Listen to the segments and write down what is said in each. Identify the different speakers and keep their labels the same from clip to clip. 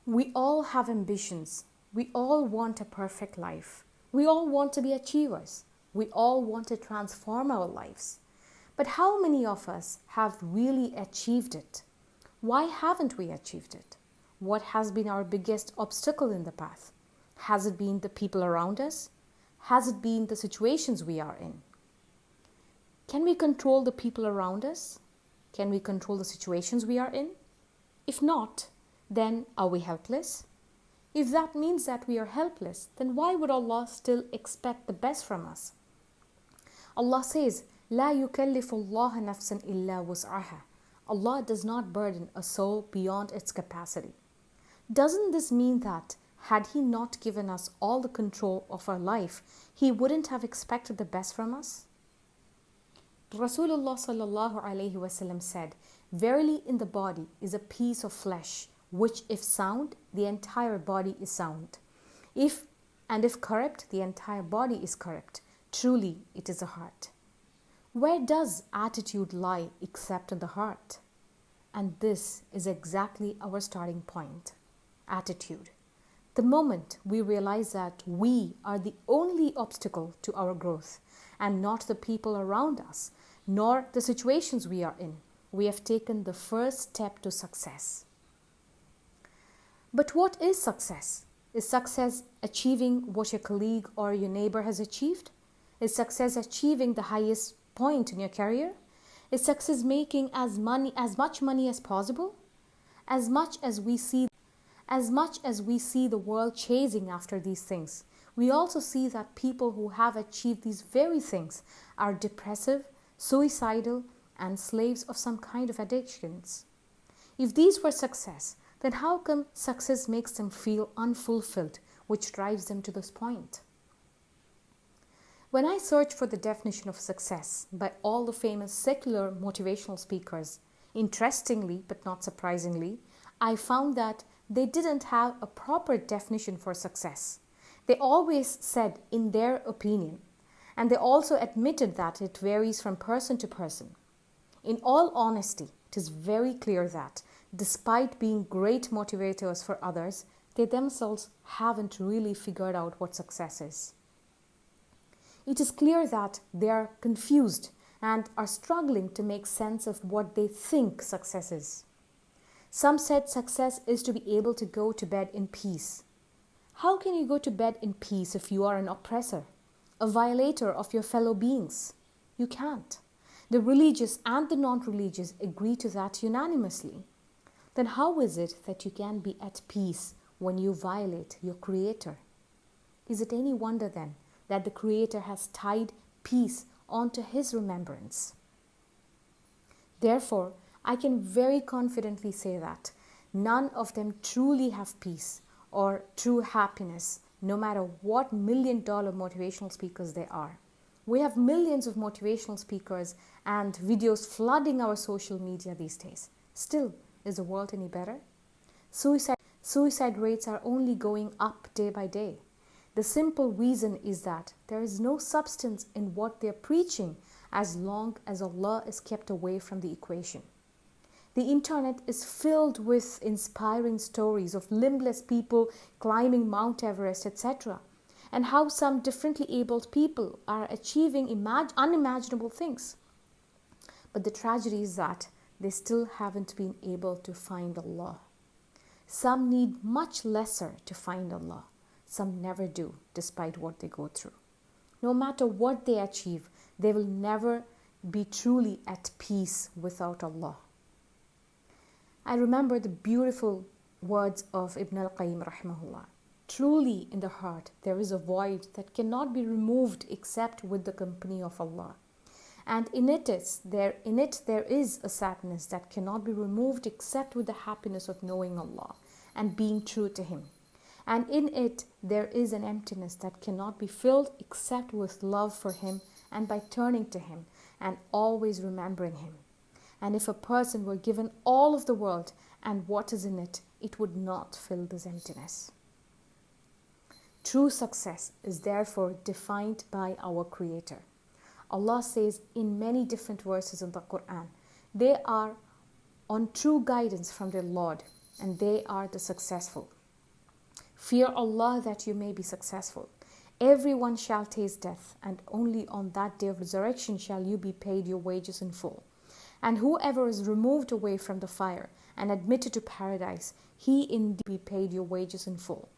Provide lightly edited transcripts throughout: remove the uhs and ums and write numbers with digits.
Speaker 1: We all have ambitions. We all want a perfect life. We all want to be achievers. We all want to transform our lives. But how many of us have really achieved it? Why haven't we achieved it? What has been our biggest obstacle in the path? Has it been the people around us? Has it been the situations we are in? Can we control the people around us? Can we control the situations we are in? If not, then are we helpless? If that means that we are helpless, then why would Allah still expect the best from us? Allah says, لا يكلف الله نفسا إلا وسعها. Allah does not burden a soul beyond its capacity. Doesn't this mean that had He not given us all the control of our life, He wouldn't have expected the best from us? Rasulullah sallallahu alaihi wasallam said, verily in the body is a piece of flesh, which if sound, the entire body is sound. If corrupt, the entire body is corrupt. Truly, it is a heart. Where does attitude lie except in the heart? And this is exactly our starting point. Attitude. The moment we realize that we are the only obstacle to our growth and not the people around us, nor the situations we are in, we have taken the first step to success. But what is success? Is success achieving what your colleague or your neighbor has achieved? Is success achieving the highest point in your career? Is success making as much money as possible? As much as we see the world chasing after these things, we also see that people who have achieved these very things are depressive, suicidal, and slaves of some kind of addictions. If these were success, then how come success makes them feel unfulfilled, which drives them to this point? When I searched for the definition of success by all the famous secular motivational speakers, interestingly but not surprisingly, I found that they didn't have a proper definition for success. They always said in their opinion, and they also admitted that it varies from person to person. In all honesty, it is very clear that despite being great motivators for others, they themselves haven't really figured out what success is. It is clear that they are confused and are struggling to make sense of what they think success is. Some said success is to be able to go to bed in peace. How can you go to bed in peace if you are an oppressor, a violator of your fellow beings? You can't. The religious and the non-religious agree to that unanimously. Then how is it that you can be at peace when you violate your Creator? Is it any wonder then that the Creator has tied peace onto His remembrance? Therefore, I can very confidently say that none of them truly have peace or true happiness, no matter what million-dollar motivational speakers they are. We have millions of motivational speakers and videos flooding our social media these days. Still, is the world any better? Suicide rates are only going up day by day. The simple reason is that there is no substance in what they are preaching as long as Allah is kept away from the equation. The internet is filled with inspiring stories of limbless people climbing Mount Everest, etc., and how some differently abled people are achieving unimaginable things. But the tragedy is that they still haven't been able to find Allah. Some need much lesser to find Allah. Some never do, despite what they go through. No matter what they achieve, they will never be truly at peace without Allah. I remember the beautiful words of Ibn al-Qayyim rahimahullah. Truly in the heart there is a void that cannot be removed except with the company of Allah. And in it there is a sadness that cannot be removed except with the happiness of knowing Allah and being true to Him. And in it there is an emptiness that cannot be filled except with love for Him and by turning to Him and always remembering Him. And if a person were given all of the world and what is in it, it would not fill this emptiness. True success is therefore defined by our Creator. Allah says in many different verses in the Quran, they are on true guidance from their Lord. and they are the successful. Fear Allah that you may be successful. Everyone shall taste death, and only on that day of resurrection shall you be paid your wages in full. And whoever is removed away from the fire and admitted to paradise, he indeed be paid your wages in full.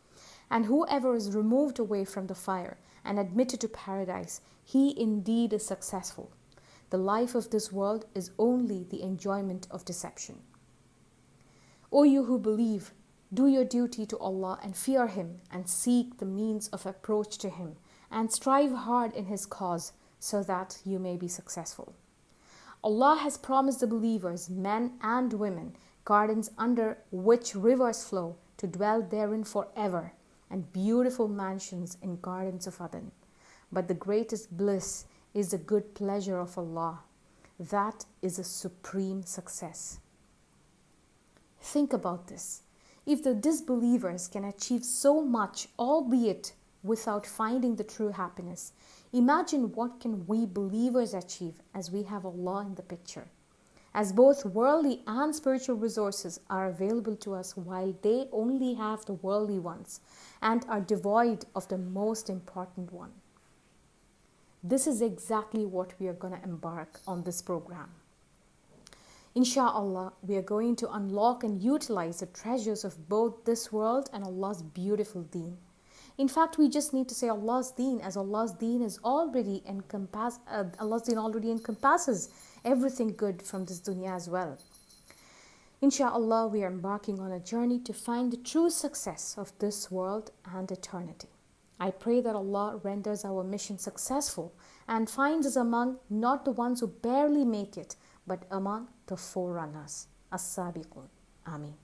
Speaker 1: And whoever is removed away from the fire and admitted to paradise, he indeed is successful. The life of this world is only the enjoyment of deception. O you who believe, do your duty to Allah and fear Him, and seek the means of approach to Him, and strive hard in His cause so that you may be successful. Allah has promised the believers, men and women, gardens under which rivers flow, to dwell therein forever, and beautiful mansions in gardens of Aden. But the greatest bliss is the good pleasure of Allah. That is a supreme success. Think about this. If the disbelievers can achieve so much, albeit without finding the true happiness, imagine what can we believers achieve as we have Allah in the picture. As both worldly and spiritual resources are available to us, while they only have the worldly ones and are devoid of the most important one. This is exactly what we are going to embark on this program. Insha'Allah, we are going to unlock and utilize the treasures of both this world and Allah's beautiful deen. In fact, we just need to say Allah's deen, as Allah's deen is already Allah's deen already encompasses everything good from this dunya as well. Insha'Allah, we are embarking on a journey to find the true success of this world and eternity. I pray that Allah renders our mission successful and finds us among not the ones who barely make it, but among the forerunners, as-sabiqun. Ameen.